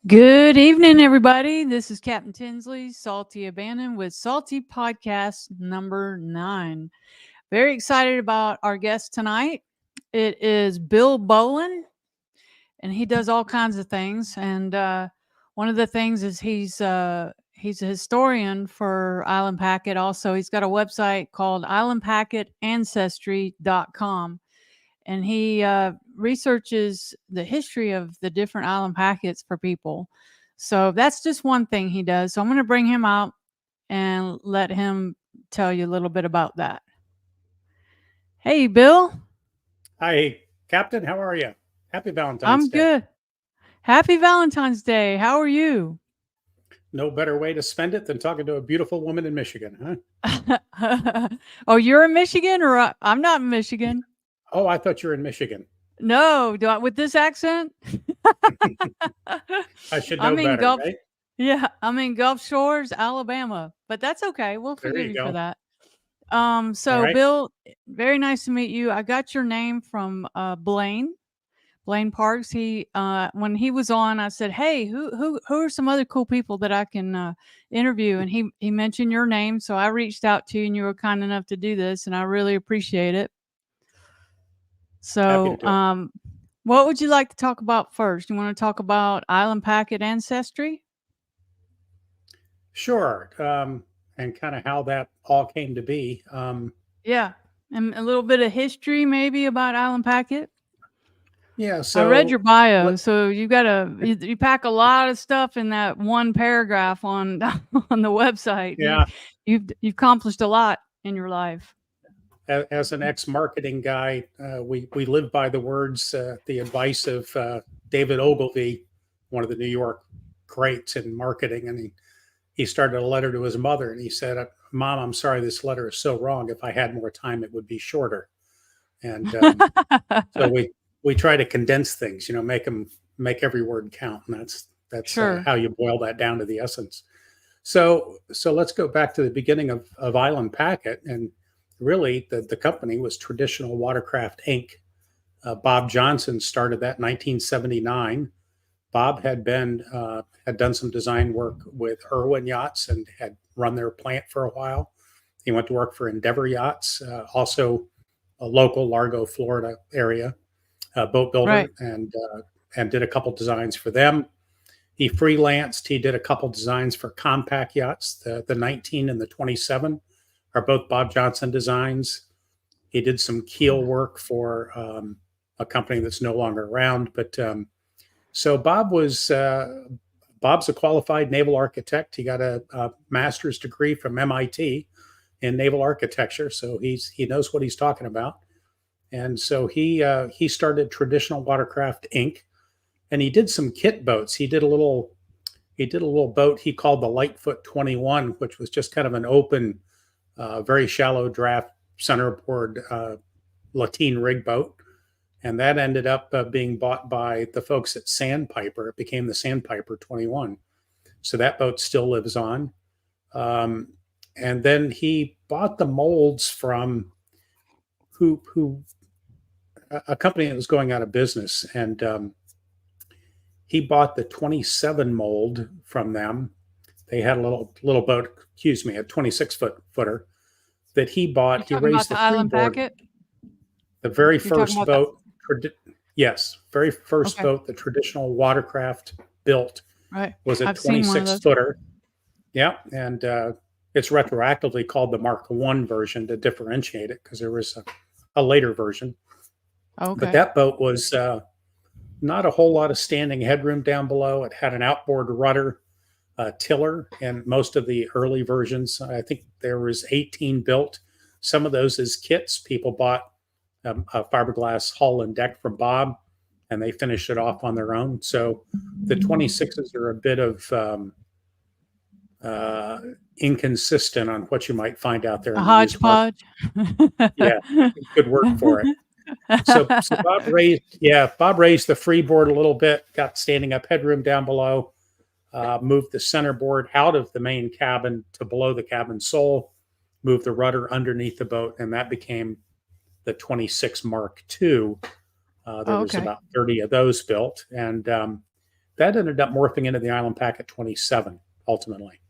Good evening, everybody. This is Captain Tinsley, Salty Abandon with Salty Podcast number 9. Very excited about our guest tonight. It is Bill Bolin, and he does all kinds of things. And one of the things is he's a historian for Island Packet. Also, he's got a website called islandpacketancestry.com, and he researches the history of the different island packets for people. So that's just one thing he does. So I'm going to bring him out and let him tell you a little bit about that. Hey, Bill. Hi, Captain. How are you? Happy Valentine's I'm Day. good. Happy Valentine's Day. How are you? No better way to spend it than talking to a beautiful woman in Michigan, Oh, you're in Michigan, or I'm not in Michigan? Oh, I thought you were in Michigan. No, with this accent? I should know I'm in better, Gulf. right? Yeah, I'm in Gulf Shores, Alabama, but that's okay. We'll There forgive you you for go. that. All So right. Bill, very nice to meet you. I got your name from Blaine Parks. He when he was on, I said, "Hey, who are some other cool people that I can interview?" And he mentioned your name, so I reached out to you, and you were kind enough to do this, and I really appreciate it. Happy to So, do it. what would you like to talk about first? You want to talk about Island Packet ancestry? Sure. And kind of how that all came to be. Yeah, and a little bit of history maybe about Island Packet. Yeah. I read your So, bio, let, so you pack a lot of stuff in that one paragraph on on the website. yeah, You've accomplished a lot in your life. as an ex-marketing guy, we live by the words, the advice of David Ogilvy, one of the New York greats in marketing, and he started a letter to his mother, and he said, "Mom, I'm sorry this letter is so wrong. If I had more time, it would be shorter." And so we try to condense things, make every word count, and that's Sure. how you boil that down to the essence. So let's go back to the beginning of Island Packet, and really the company was Traditional Watercraft Inc. Bob Johnson started that in 1979. Bob had done some design work with Irwin Yachts and had run their plant for a while. He went to work for Endeavor Yachts, also a local Largo, Florida area boat Right. builder, and did a couple designs for them. He freelanced. He did a couple designs for compact yachts. The 19 and the 27 are both Bob Johnson designs. He did some keel work for a company that's no longer around, but so Bob's a qualified naval architect. He got a master's degree from MIT in naval architecture, so he knows what he's talking about. And so he started Traditional Watercraft Inc. And he did some kit boats. He did a little boat he called the Lightfoot 21, which was just kind of an open, very shallow draft centerboard lateen rig boat. And that ended up being bought by the folks at Sandpiper. It became the Sandpiper 21. So that boat still lives on. Um, and then he bought the molds from who a company that was going out of business, and he bought the 27 mold from them. They had a little boat, excuse me, a 26-footer that he You bought. He talking about raised the the Island freeboard. Packet? The very You're talking first about that? boat, yes, very first Okay. boat the Traditional Watercraft built Right. was a I've seen one of 26 those. footer. Yeah, and it's retroactively called the Mark I version to differentiate it because there was a later version. But Okay. that boat was not a whole lot of standing headroom down below. It had an outboard rudder, tiller, and most of the early versions. I think there was 18 built. Some of those as kits. People bought a fiberglass hull and deck from Bob, and they finished it off on their own. So the 26s are a bit of inconsistent on what you might find out there A in the used market. hodgepodge. Yeah, good word for it. So Bob raised the freeboard a little bit, got standing up headroom down below, moved the centerboard out of the main cabin to below the cabin sole, moved the rudder underneath the boat, and that became the 26 Mark II. There Oh, was okay. about 30 of those built, and That ended up morphing into the Island Packet 27 ultimately.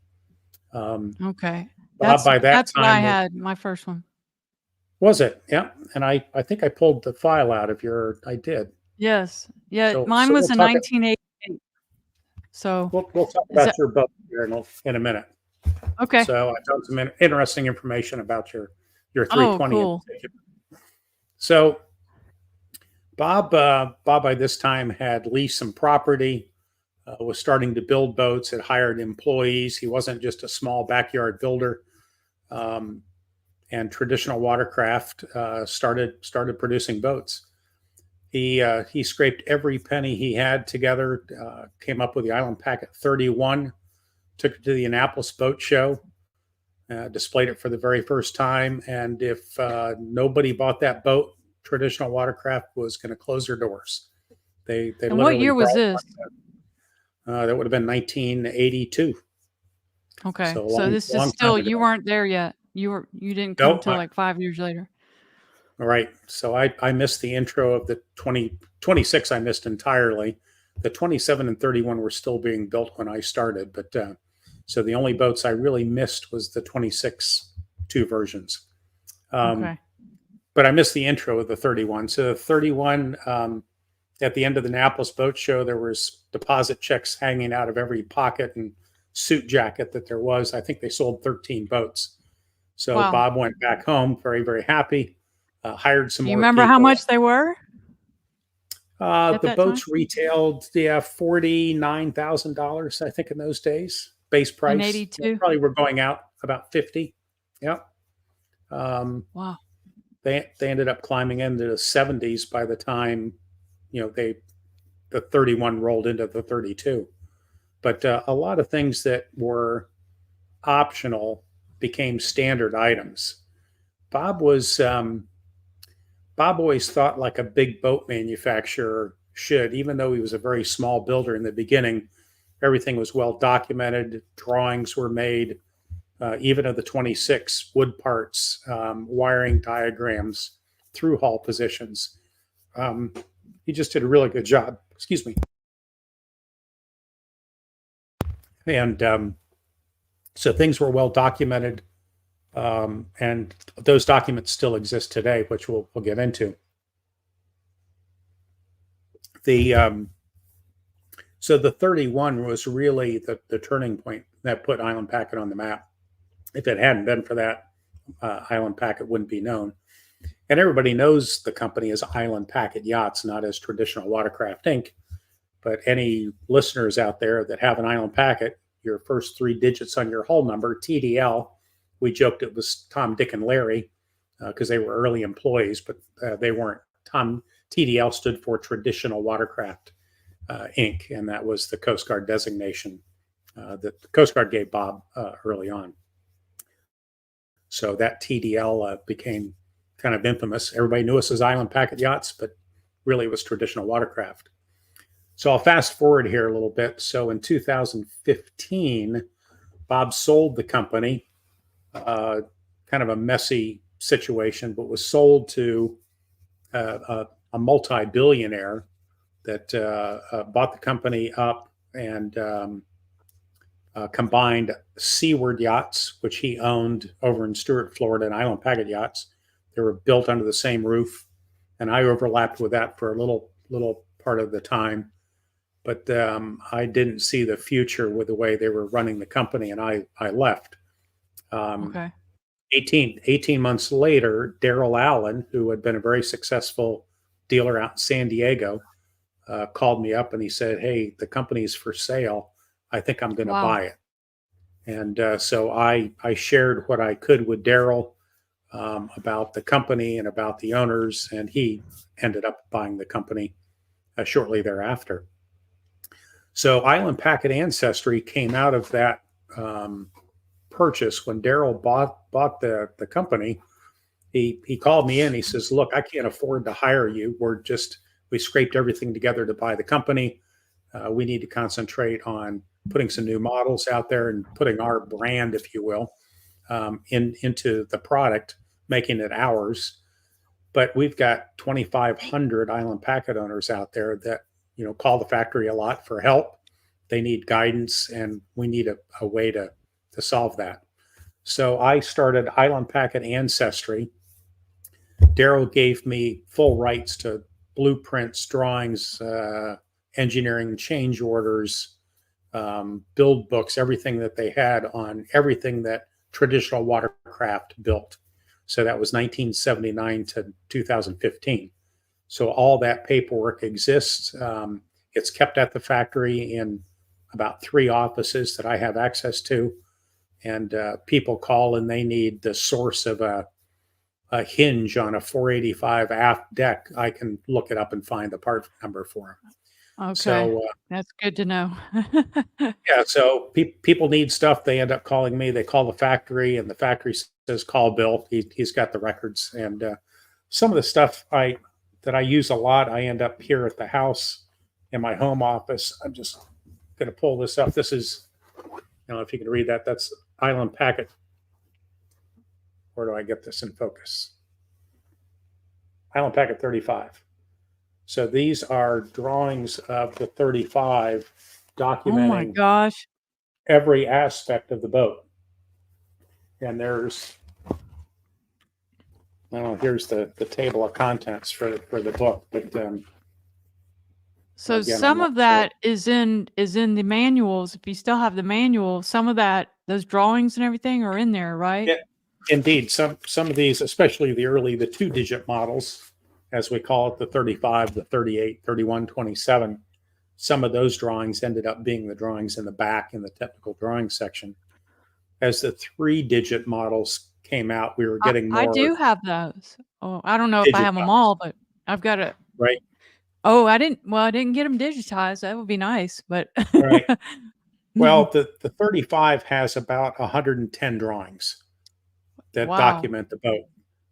Okay. Bob by that That's what I time had, my first one. was it? Yeah, and I think I pulled the file out of your. I did. Yes. Yeah, So mine we'll was a talk. 1988. So, We'll talk is about that your boat here in a minute. okay? So I found some interesting information about your Oh, 320 in cool. particular. So Bob by this time had leased some property, was starting to build boats, had hired employees. He wasn't just a small backyard builder. Um, and traditional watercraft started producing boats. He scraped every penny he had together, came up with the Island Packet 31, took it to the Annapolis Boat Show, displayed it for the very first time. And if nobody bought that boat, traditional watercraft was going to close their doors. They And what literally year was brought this? that would have been 1982. Okay. So a So long this is long time still you ago. weren't there yet. You didn't come Nope. till like 5 years later. All right. So I missed the intro of the 26. I missed entirely. The 27 and 31 were still being built when I started. But so the only boats I really missed was the 26 two versions. Okay. But I missed the intro of the 31. So the 31, at the end of the Annapolis Boat Show, there was deposit checks hanging out of every pocket and suit jacket that there was. I think they sold 13 boats. So Wow. Bob went back home very, very happy, hired some Do you more remember how people. much they were at The that time? boats retailed, $49,000, I think, in those days. Base In price. 82? Probably were going out about 50. Yep. Um, Wow. they ended up climbing into the 70s by the time, the 31 rolled into the 32. But a lot of things that were optional became standard items. Bob was Bob always thought like a big boat manufacturer should, even though he was a very small builder in the beginning. Everything was well documented. Drawings were made, even of the 26 wood parts, wiring diagrams, through hull positions. He just did a really good job. Excuse me. And so things were well documented. And those documents still exist today, which we'll get into. The So the 31 was really the turning point that put Island Packet on the map. If it hadn't been for that, Island Packet wouldn't be known. And everybody knows the company as Island Packet Yachts, not as Traditional Watercraft Inc. But any listeners out there that have an Island Packet, your first three digits on your hull number, TDL, we joked it was Tom, Dick, and Larry because they were early employees, but they weren't. TDL stood for Traditional Watercraft Inc., and that was the Coast Guard designation that the Coast Guard gave Bob early on. So that TDL became kind of infamous. Everybody knew us as Island Packet Yachts, but really it was Traditional Watercraft. So I'll fast forward here a little bit. So in 2015, Bob sold the company, kind of a messy situation, but was sold to a multi-billionaire that bought the company up and combined Seaward Yachts, which he owned over in Stuart, Florida, and Island Packet Yachts. They were built under the same roof, and I overlapped with that for a little part of the time. But I didn't see the future with the way they were running the company, and I left. Okay. 18 months later, Daryl Allen, who had been a very successful dealer out in San Diego, called me up and he said, "Hey, the company's for sale. I think I'm going to Wow. buy it." And so I shared what I could with Daryl about the company and about the owners, and he ended up buying the company shortly thereafter. So Island Packet Ancestry came out of that purchase when Daryl bought the company. He called me in. He says, "Look, I can't afford to hire you. We scraped everything together to buy the company. We need to concentrate on putting some new models out there and putting our brand, if you will, into the product, making it ours. But we've got 2,500 Island Packet owners out there that call the factory a lot for help. They need guidance, and we need a way to solve that. So I started Island Packet Ancestry. Daryl gave me full rights to blueprints, drawings, engineering change orders, build books, everything that they had on everything that traditional watercraft built. So that was 1979 to 2015. So all that paperwork exists. It's kept at the factory in about 3 offices that I have access to. And people call and they need the source of a hinge on a 485 aft deck. I can look it up and find the part number for them. Okay. So That's good to know. yeah, so people need stuff. They end up calling me. They call the factory, and the factory says, "Call Bill. He's got the records." And some of the stuff that I use a lot, I end up here at the house in my home office. I'm just going to pull this up. This is, if you can read that, that's Island Packet. Where do I get this in focus? Island Packet 35. So these are drawings of the 35 documenting Oh my gosh. every aspect of the boat. And there's, here's the table of contents for the book. But So again, some of that is in the manuals. If you still have the manual, some of that, those drawings and everything are in there, right? Yeah, indeed. Some of these, especially the 2-digit models, as we call it, the 35, the 38, 31, 27, some of those drawings ended up being the drawings in the back in the technical drawing section. As the 3-digit models came out, we were getting more. I do have those. Oh, I don't know if I have them all, but I've got it. Right. Oh, I didn't get them digitized. That would be nice, but right. Well, the 35 has about 110 drawings that document the boat.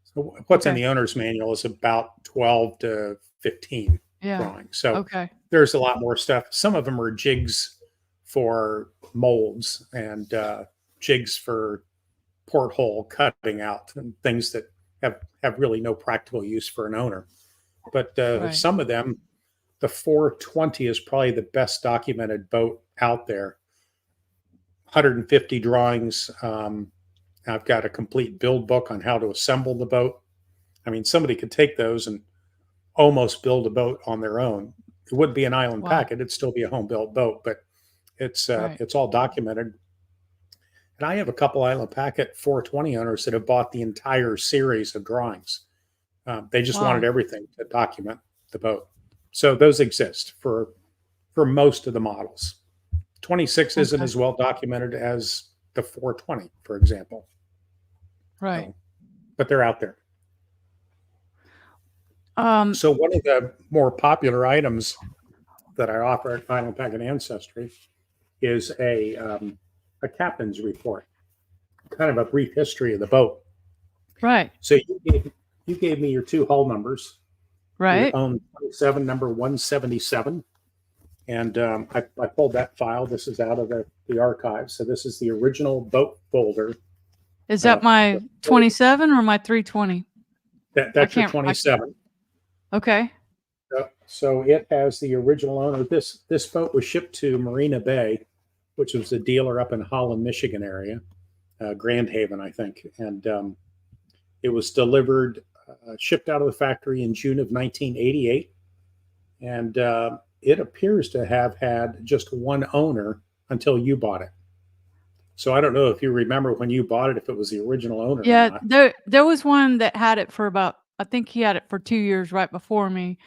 So what's in the owner's manual is about 12 to 15 drawings. So there's a lot more stuff. Some of them are jigs for molds and jigs for porthole cutting out and things that have really no practical use for an owner. But some of them, the 420 is probably the best documented boat out there. 150 drawings. I've got a complete build book on how to assemble the boat. I mean, somebody could take those and almost build a boat on their own. It wouldn't be an Island Packet. It'd still be a home-built boat, but it's all documented. And I have a couple Island Packet 420 owners that have bought the entire series of drawings. They just wanted everything to document the boat. So those exist for most of the models. 26 isn't as well documented as the 420, for example. Right. So, but they're out there. So one of the more popular items that I offer at Island Packet Ancestry is a captain's report, kind of a brief history of the boat. Right. So you gave me your 2 hull numbers. Right. Your own 27, number 177. And I pulled that file. This is out of the archive. So this is the original boat folder. Is that my 27 or my 320? That's your 27. Okay. So it has the original owner. This boat was shipped to Marina Bay, which was a dealer up in Holland, Michigan area, Grand Haven, I think. And it was delivered, shipped out of the factory in June of 1988. And it appears to have had just one owner until you bought it. So I don't know if you remember when you bought it, if it was the original owner. Yeah, there was one that had it for about, I think he had it for 2 years right before me.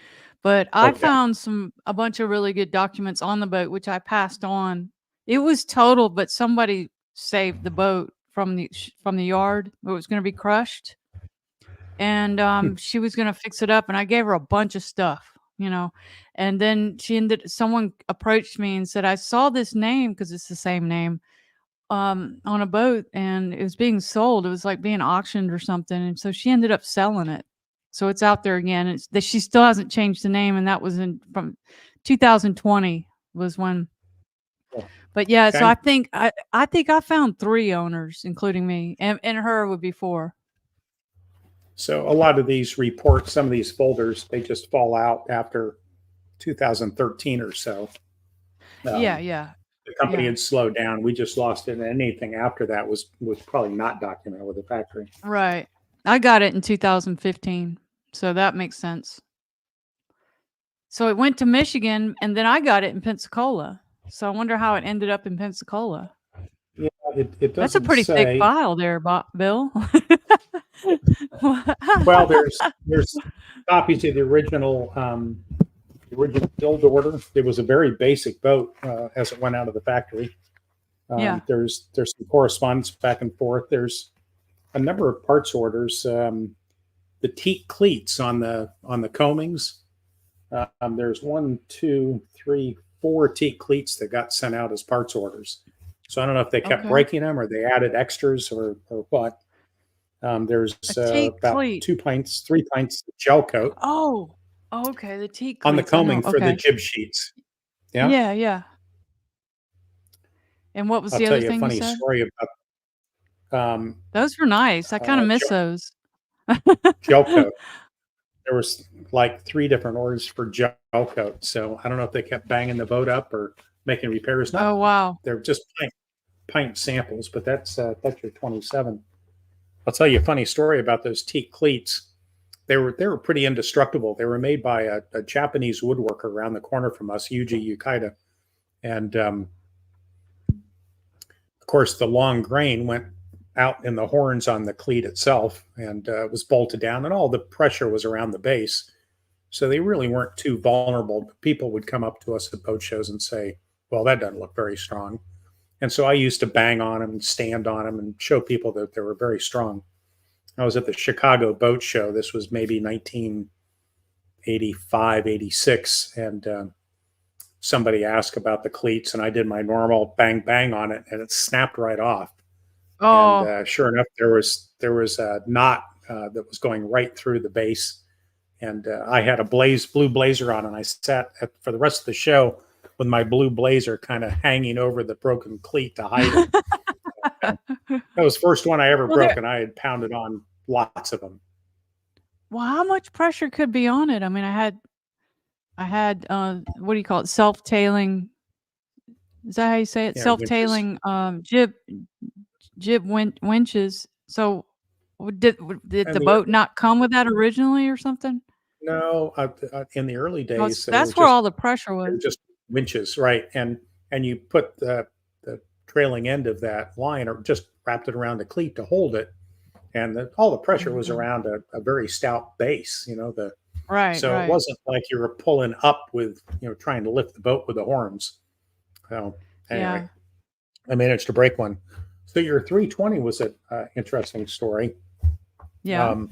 But I found a bunch of really good documents on the boat, which I passed on. It was totaled, but somebody saved the boat from the yard. It was going to be crushed. And she was going to fix it up. And I gave her a bunch of stuff, and then someone approached me and said, I saw this name, because it's the same name, on a boat, and it was being sold. It was like being auctioned or something. And so she ended up selling it. So it's out there again. It's that she still hasn't changed the name. And that was from 2020 was when. But yeah, so I think I found 3 owners, including me, and her would be 4. So a lot of these reports, some of these folders, they just fall out after 2013 or so. Yeah, Um, yeah, the company yeah. had slowed down. We just lost it, and anything after that was probably not documented with the factory. Right. I got it in 2015, so that makes sense. So it went to Michigan, and then I got it in Pensacola. So I wonder how it ended up in Pensacola. Yeah, it That's a doesn't pretty thick say. file there, Bill. Well, there's copies of the original build order. It was a very basic boat as it went out of the factory. Yeah. There's some correspondence back and forth. There's a number of parts orders. The teak cleats on the coamings. There's one, two, three, four teak cleats that got sent out as parts orders. So I don't know if they kept Okay. breaking them or they added extras or what. There's A teak about cleat. 2 pints, 3 pints of gel coat Oh. Okay, the teak on the cleats, I know. coaming for the Okay. jib sheets. Yeah, Yeah, yeah. And what was I'll the tell other you a thing you funny said? story about Those were nice. I kinda miss gel, those. gel coat. There was like 3 different orders for gel coat. So I don't know if they kept banging the boat up or making repairs. Oh, Not wow. they're just pint samples, but that's your 27. I'll tell you a funny story about those teak cleats. They were pretty indestructible. They were made by a Japanese woodworker around the corner from us, Yuji Yukaida, and of course the long grain went out in the horns on the cleat itself, and was bolted down, and all the pressure was around the base. So they really weren't too vulnerable. People would come up to us at boat shows and say, "Well, that doesn't look very strong." And so I used to bang on them and stand on them and show people that they were very strong. I was at the Chicago Boat Show. This was maybe 1985, 86. And somebody asked about the cleats, and I did my normal bang, bang on it, and it snapped right off. And Oh. sure enough, there was a knot that was going right through the base. And I had a blue blazer on, and I sat for the rest of the show with my blue blazer kind of hanging over the broken cleat to hide it. That was the first one I ever Well, there broke, and I had pounded on lots of them. well, how much pressure could be on it? I mean, I had, what do you call it? Self-tailing, is that how you say it? Yeah, winches. Self-tailing, winches. So, did And the the boat not come with that originally or something? no, in the early days, That's where all the pressure they was. were just winches, right? And you put the trailing end of that line, or just wrapped it around the cleat to hold it, and all the pressure was Mhm. around a very stout base. Right, So it right. wasn't like you were pulling up with trying to lift the boat with the horns. So anyway, Yeah, I managed to break one. So your 320 was an interesting story. yeah. Um,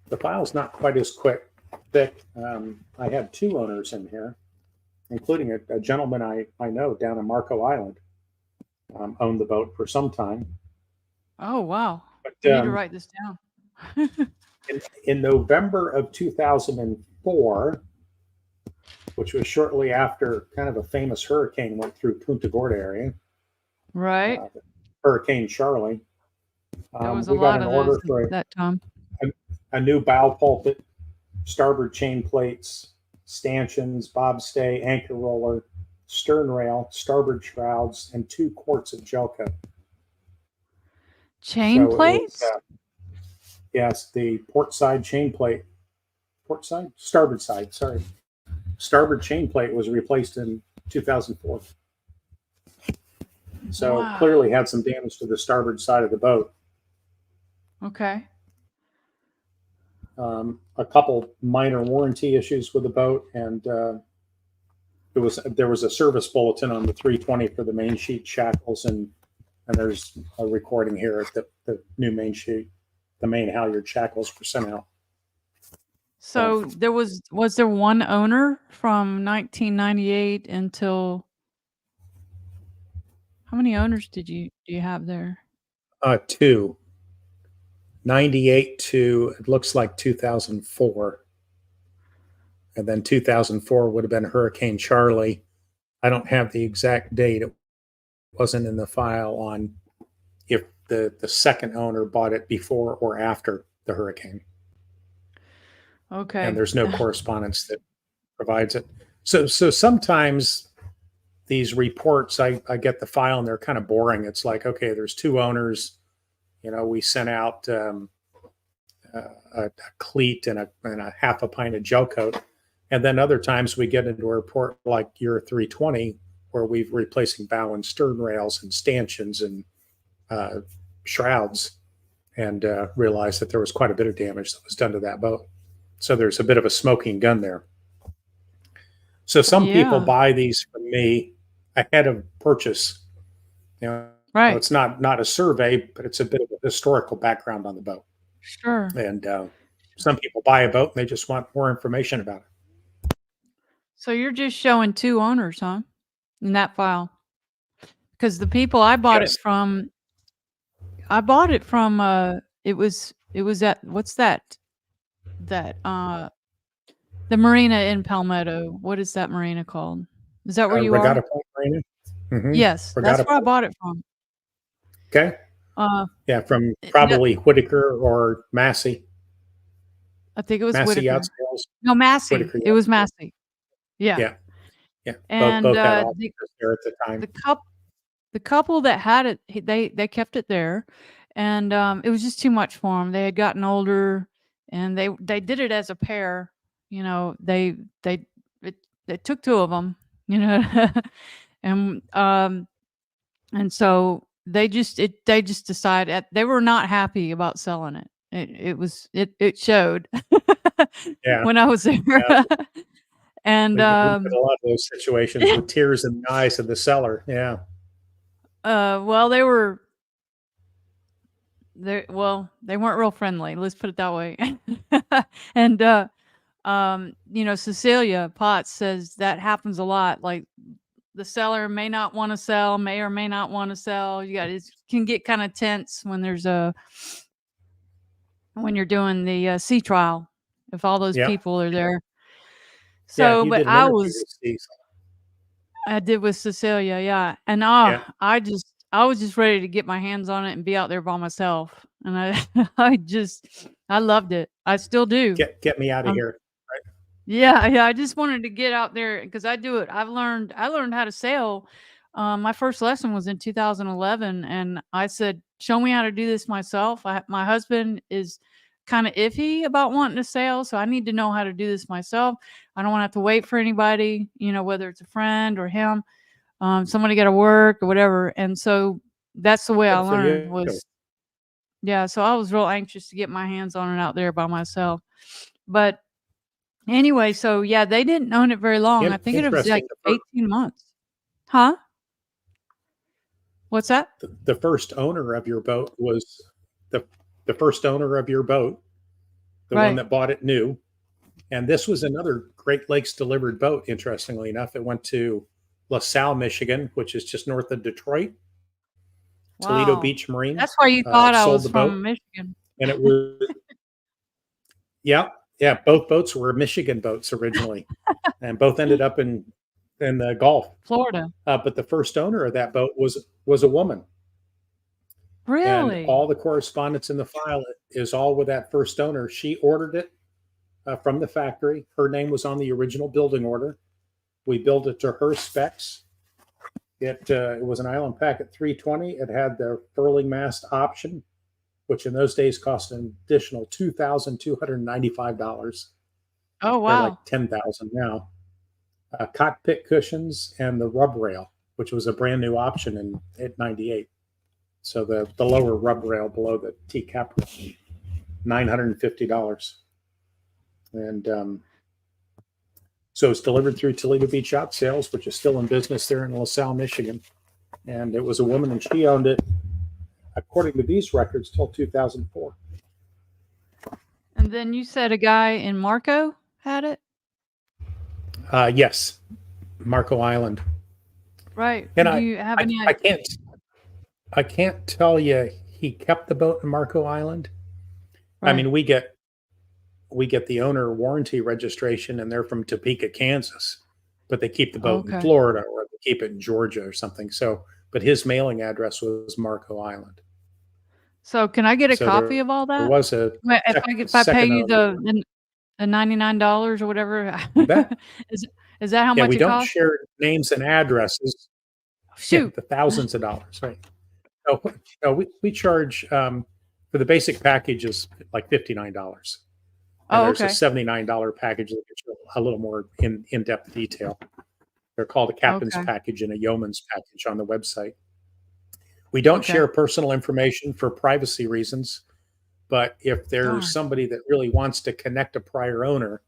the file's not quite as thick. I have 2 owners in here, including a gentleman I know down in Marco Island. Owned the boat for some time. Oh, wow. I But need to write this down. in November of 2004, which was shortly after kind of a famous hurricane went through Punta Gorda area, Right. Hurricane Charlie, There was a we got lot an of those order at for that time. a new bow pulpit, starboard chain plates, stanchions, bobstay, anchor roller, stern rail, starboard shrouds, and 2 quarts of gel coat. Chain So it was, plates? yes, the port side chain plate, port side, starboard side, sorry. Starboard chain plate was replaced in 2004. So Wow. clearly had some damage to the starboard side of the boat. Okay. A couple minor warranty issues with the boat, and there was a service bulletin on the 320 for the main sheet shackles, and there's a recording here at the new main sheet. The main halyard shackles were sent out. So there was there one owner from 1998 until how many owners do you have there? 2, 98 to it looks like 2004, and then 2004 would have been Hurricane Charlie. I don't have the exact date. It wasn't in the file on if the second owner bought it before or after the hurricane. And Okay. there's no correspondence that provides it. So sometimes these reports, I get the file and they're kind of boring. It's like, okay, there's two owners. We sent out a cleat and a half a pint of gel coat. And then other times we get into a report like year 320, where we've replacing bow and stern rails and stanchions and shrouds, and realized that there was quite a bit of damage that was done to that boat. So there's a bit of a smoking gun there. So some people Yeah. buy these from me ahead of purchase. Right. It's not a survey, but it's a bit of a historical background on the boat. Sure. And some people buy a boat and they just want more information about it. So you're just showing two owners, huh? In that file. Because the people I bought it Yes. from, it was at, what's that? That the marina in Palmetto. What is that marina called? Is that where you are? Regatta Point Marina. Yes, that's Regatta where I Point. bought it from. Okay. Uh, Yeah, from no, probably Whitaker or Massey. I think it was Massey Whitaker. Yacht Sales. No, Massey. Whitaker It Yacht was Sales. Massey. Yeah. Yeah. Yeah. And Both had offices there at the time. the couple that had it, they kept it there, and it was just too much for them. They had gotten older, and they did it as a pair. They it took two of them. And and so they just decided they were not happy about selling it. It showed Yeah. when I was there. Yeah. And We get a lot of those situations with tears in the eyes of the seller. Yeah. well, they weren't real friendly. Let's put it that way. And Cecilia Potts says that happens a lot. Like the seller may not want to sell, may or may not want to sell. It can get kind of tense when you're doing the sea trial, if all those Yeah. people are there. Yeah. So, You but did an interview with Steve. I did with Cecilia, yeah. And Yeah. I was just ready to get my hands on it and be out there by myself. And I loved it. I still do. Get me out of Um, here. yeah, yeah. I just wanted to get out there because I do it. I learned how to sail. My first lesson was in 2011, and I said, "Show me how to do this myself." My husband is kind of iffy about wanting to sail, so I need to know how to do this myself. I don't want to have to wait for anybody, whether it's a friend or him, somebody got to work or whatever. And so that's the way I Good for learned you. was, yeah. So I was real anxious to get my hands on it out there by myself. But anyway, so yeah, they didn't own it very long. I think it was like Interesting. 18 months. Huh? What's that? The first owner of your boat was the first owner of your boat, the one Right. that bought it new. And this was another Great Lakes delivered boat, interestingly enough. It went to LaSalle, Michigan, which is just north of Detroit. Toledo Wow. Beach Marine That's why you thought I sold was the boat. from Michigan. And it was, yeah, both boats were Michigan boats originally, and both ended up in the Gulf. Florida. But the first owner of that boat was a woman. And Really? all the correspondence in the file is all with that first owner. She ordered it from the factory. Her name was on the original building order. We built it to her specs. It was an islandpacket 320. It had the furling mast option, which in those days cost an additional $2,295. Oh, They're like wow. $10,000 now. Cockpit cushions and the rub rail, which was a brand new option in '98. So the lower rub rail below the T cap, $950. And so it's delivered through Toledo Beach Yacht Sales, which is still in business there in LaSalle, Michigan. And it was a woman, and she owned it, according to these records, till 2004. And then you said a guy in Marco had it? Yes, Marco Island. Right. And Do you have any I can't tell you he kept the boat in Marco Island. Right. I mean, we get the owner warranty registration, and they're from Topeka, Kansas, but they keep the boat in Okay. Florida, or they keep it in Georgia or something. So, but his mailing address was Marco Island. So can I get a So copy of all there that? was a If I pay second you owner. the $99 or whatever, You bet. is Is that how Yeah, much we it don't costs? share names and addresses. Yeah, Shoot. the thousands of dollars, right? No, no, we charge for the basic package is like $59, and Oh, there's a okay. $79 package that gives you a little more in depth detail. They're called a captain's Okay. package and a yeoman's package on the website. We don't Okay. share personal information for privacy reasons, but if there's Darn. somebody that really wants to connect a prior owner,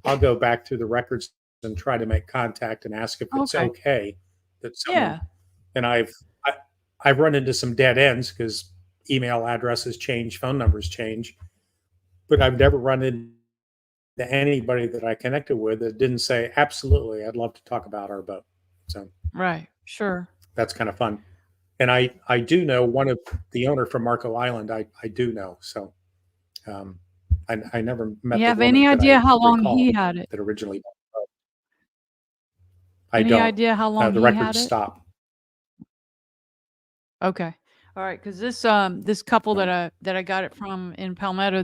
I'll go back through the records and try to make contact and ask if it's Okay. okay that someone. Yeah. And I, I've run into some dead ends because email addresses change, phone numbers change, but I've never run into anybody that I connected with that didn't say absolutely, I'd love to talk about our boat. So Right. Sure. that's kind of fun. And I do know one of the owner from Marco Island. I do know. So um, I never met You the have any woman that I idea how long he recall had it? that originally. I Any don't. idea how long The he had records it? stop. Okay. All right, because this couple So, that I got it from in Palmetto,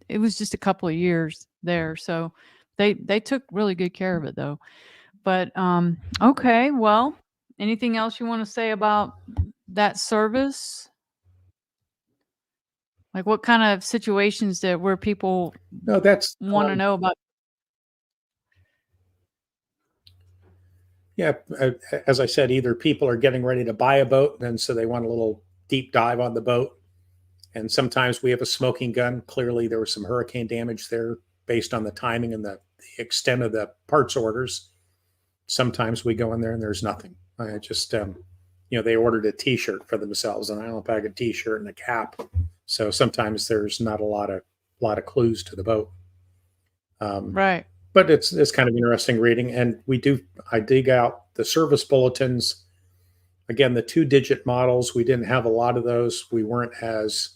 it was just a couple of years there, so they took really good care of it though. But okay, well, anything else you want to say about that service? Like what kind of situations that where people no, that's want to know about? yeah. As I said, either people are getting ready to buy a boat, and so they want a little deep dive on the boat. And sometimes we have a smoking gun. Clearly, there was some hurricane damage there based on the timing and the extent of the parts orders. Sometimes we go in there and there's nothing. I just, they ordered a T-shirt for themselves, an island packet T-shirt and a cap. So sometimes there's not a lot of clues to the boat. Um, Right. but it's kind of interesting reading. And I dig out the service bulletins. Again, the 2-digit models, we didn't have a lot of those. We weren't as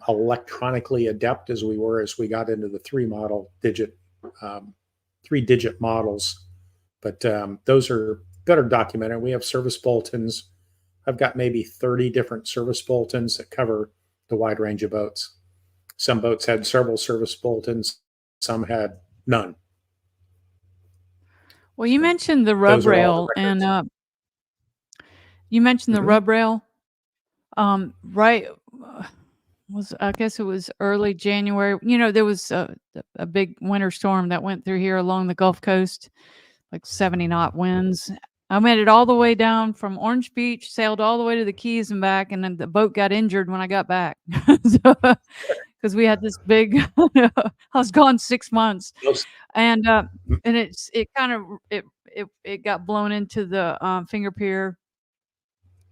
electronically adept as we were as we got into the um, 3-digit models. But those are better documented. We have service bulletins. I've got maybe 30 different service bulletins that cover the wide range of boats. Some boats had several service bulletins, some had none. Well, you So mentioned the rub those are all the rail, and records. you mentioned the Mhm. rub rail. Right. Was I guess it was early January. There was a big winter storm that went through here along the Gulf Coast, like 70 knot winds. I made it all the way down from Orange Beach, sailed all the way to the Keys and back, and then the boat got injured when I got back. Because we had this big, I was gone 6 months, Most, and it kind of it got blown into the finger pier,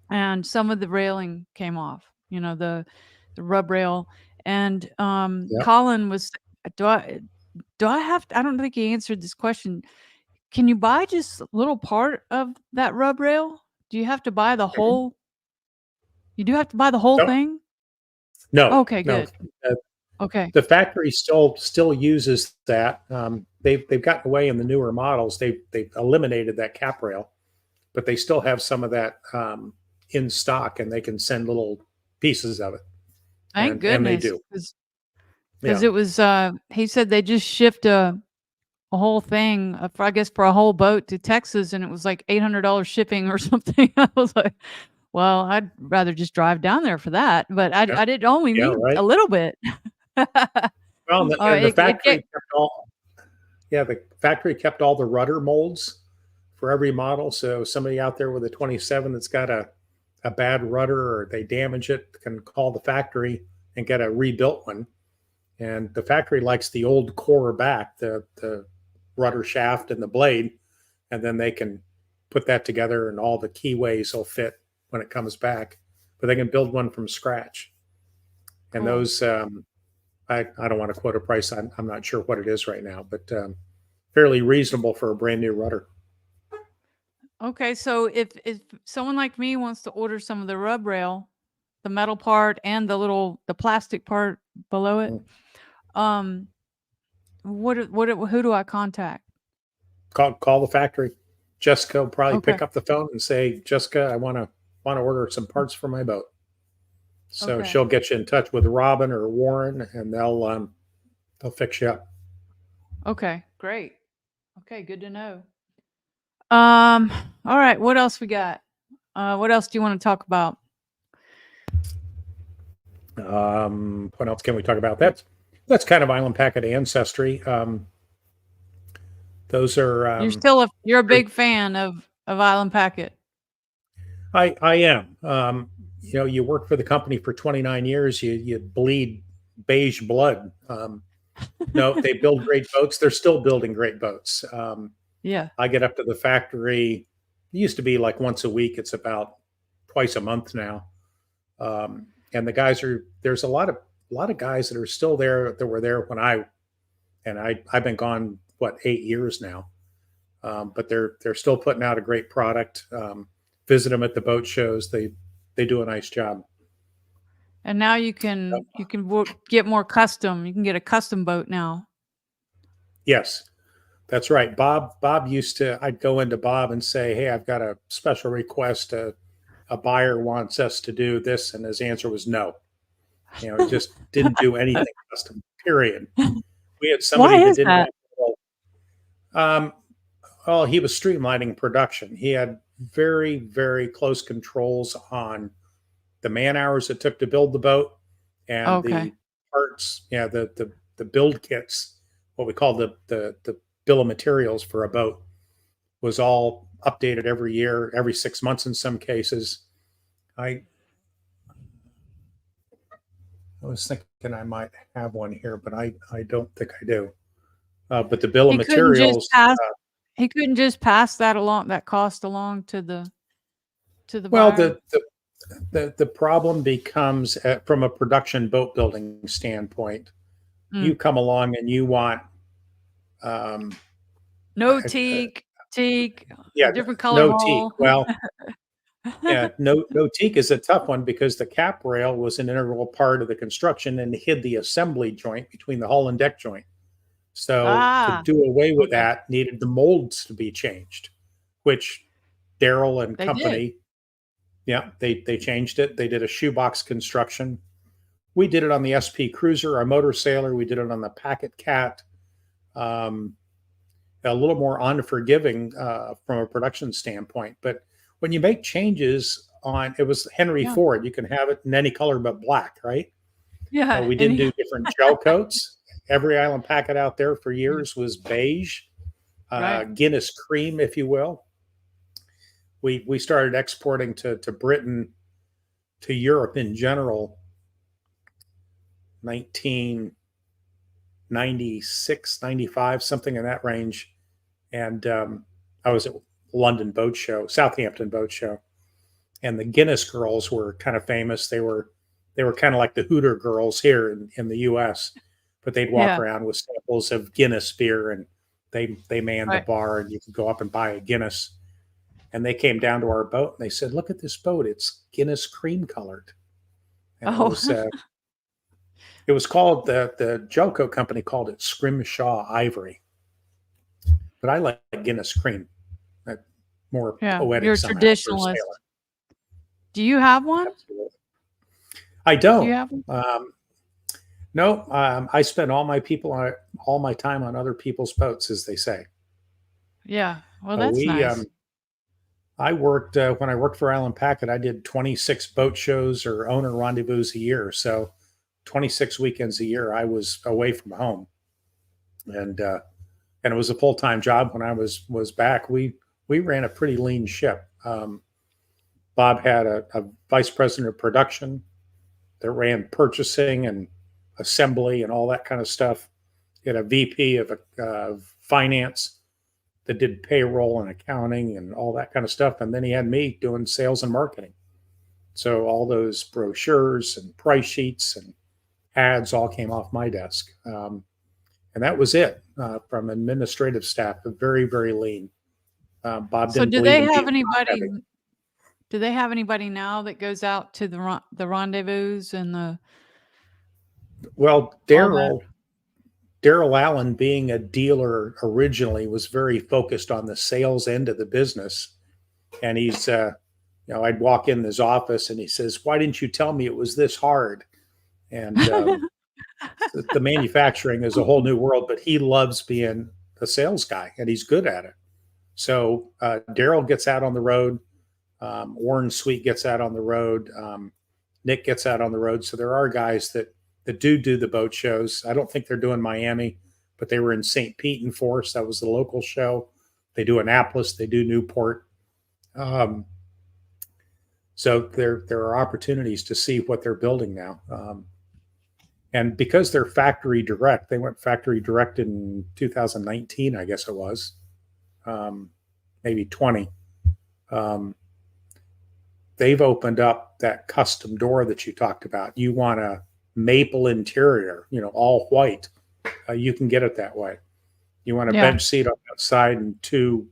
and some of the railing came off. The rub rail, and yeah. Colin was. Do I have? I don't think he answered this question. Can you buy just a little part of that rub rail? Do you have to buy the Mhm. whole? You do have to buy the whole No, thing? no, Okay, no. good. Uh, Okay, the factory still uses that. They've gotten away in the newer models. They've eliminated that cap rail, but they still have some of that in stock, and they can send little pieces of it, thank and they goodness, do. because Yeah, it was. He said they just shipped a whole thing, for I guess for a whole boat to Texas, and it was like $800 shipping or something. I was like, well, I'd rather just drive down there for that, but yeah, I did only yeah. need Right. a little bit. Well, and the It get factory kept all. Yeah, the factory kept all the rudder molds for every model. So somebody out there with a 27 that's got a bad rudder or they damage it can call the factory and get a rebuilt one. And the factory likes the old core back, the rudder shaft and the blade, and then they can put that together and all the keyways will fit when it comes back. But they can build one from scratch. And cool. those, I don't want to quote a price. I'm not sure what it is right now, but fairly reasonable for a brand new rudder. Okay, so if someone like me wants to order some of the rub rail, the metal part and the plastic part below it, Mm. um, who do I contact? Call the factory. Jessica will probably Okay, pick up the phone and say, Jessica, I want to order some parts for my boat. So okay, she'll get you in touch with Robin or Warren, and they'll fix you up. okay, great. Okay, good to know. Um, all right, what else we got? What else do you want to talk about? What else can we talk about? That's kind of island packet ancestry. Those are You're a big fan of Island Packet. I am. You work for the company for 29 years. You bleed beige blood. No, they build great boats. They're still building great boats. Yeah. I get up to the factory. It used to be like once a week. It's about twice a month now. And the guys are there's a lot of guys that are still there that were there when I've been gone what 8 years now. But they're still putting out a great product. Visit them at the boat shows. They do a nice job. And now you can get more custom. You can get a custom boat now. Yes, that's right. Bob used to. I'd go into Bob and say, "Hey, I've got a special request. A buyer wants us to do this," and his answer was no. He just didn't do anything custom. Period. We had somebody Why that is didn't that? want. Well, he was streamlining production. He had very, very close controls on the man hours it took to build the boat and Okay. the parts, the build kits, what we call the bill of materials for a boat was all updated every year, every 6 months in some cases. I I was thinking I might have one here, but I don't think I do. But the bill of He couldn't just materials, pass he couldn't just pass that cost along to the well, buyer? the problem becomes from a production boat building standpoint. You Mm. come along and you want, um, No I, teak, yeah, different color no teak. hull. Well, yeah, no teak is a tough one because the cap rail was an integral part of the construction and hid the assembly joint between the hull and deck joint. So to Ah, do away with okay. that, needed the molds to be changed, which Daryl and They did. company, yeah, they changed it. They did a shoebox construction. We did it on the SP Cruiser, our motor sailor. We did it on the Packet Cat. Um, a little more unforgiving from a production standpoint. But when you make changes on, it was Henry Yeah. Ford. You can have it in any color but black, right? Yeah, We and did do different gel coats. Every island packet out there for years was beige, right. Guinness cream, if you will. We started exporting to Britain, to Europe in general, 1996, 95, something in that range. And I was at London Boat Show, Southampton Boat Show, and the Guinness girls were kind of famous. They were kind of like the Hooter girls here in the U.S., but they'd walk Yeah, around with samples of Guinness beer, and they manned the right. bar, and you could go up and buy a Guinness. And they came down to our boat and they said, "Look at this boat; it's Guinness cream colored." And it Oh, was uh, it was called the Jelco company called it Scrimshaw Ivory, but I like Guinness cream. More yeah, poetic you're a somehow for a traditionalist. sailor. Do you have one? Absolutely. I Do you don't. have one? No, I spend all my time on other people's boats, as they say. Yeah. Well, Uh, that's we nice. I worked when I worked for Island Packet. I did 26 boat shows or owner rendezvous a year. So 26 weekends a year, I was away from home, and and it was a full time job when I was back. We ran a pretty lean ship. Bob had a vice president of production that ran purchasing and assembly and all that kind of stuff. He had a VP of finance that did payroll and accounting and all that kind of stuff. And then he had me doing sales and marketing. So all those brochures and price sheets and ads all came off my desk. And that was it from administrative staff, but very, very lean. Bob So didn't do believe they in have being top anybody heavy. do they have anybody now that goes out to the rendezvous and Well, all that? Daryl Allen, being a dealer originally, was very focused on the sales end of the business. And I'd walk in his office and he says, "Why didn't you tell me it was this hard?" And the manufacturing is a whole new world, but he loves being the sales guy, and he's good at it. So Daryl gets out on the road. Warren Sweet gets out on the road. Nick gets out on the road. So there are guys that do the boat shows. I don't think they're doing Miami, but they were in St. Pete and Force. That was the local show. They do Annapolis. They do Newport. So there are opportunities to see what they're building now. And because they're factory direct, they went factory direct in 2019, I guess it was, maybe 20. They've opened up that custom door that you talked about. You want a maple interior, all white. You can get it that way. You want a bench seat on that side and 2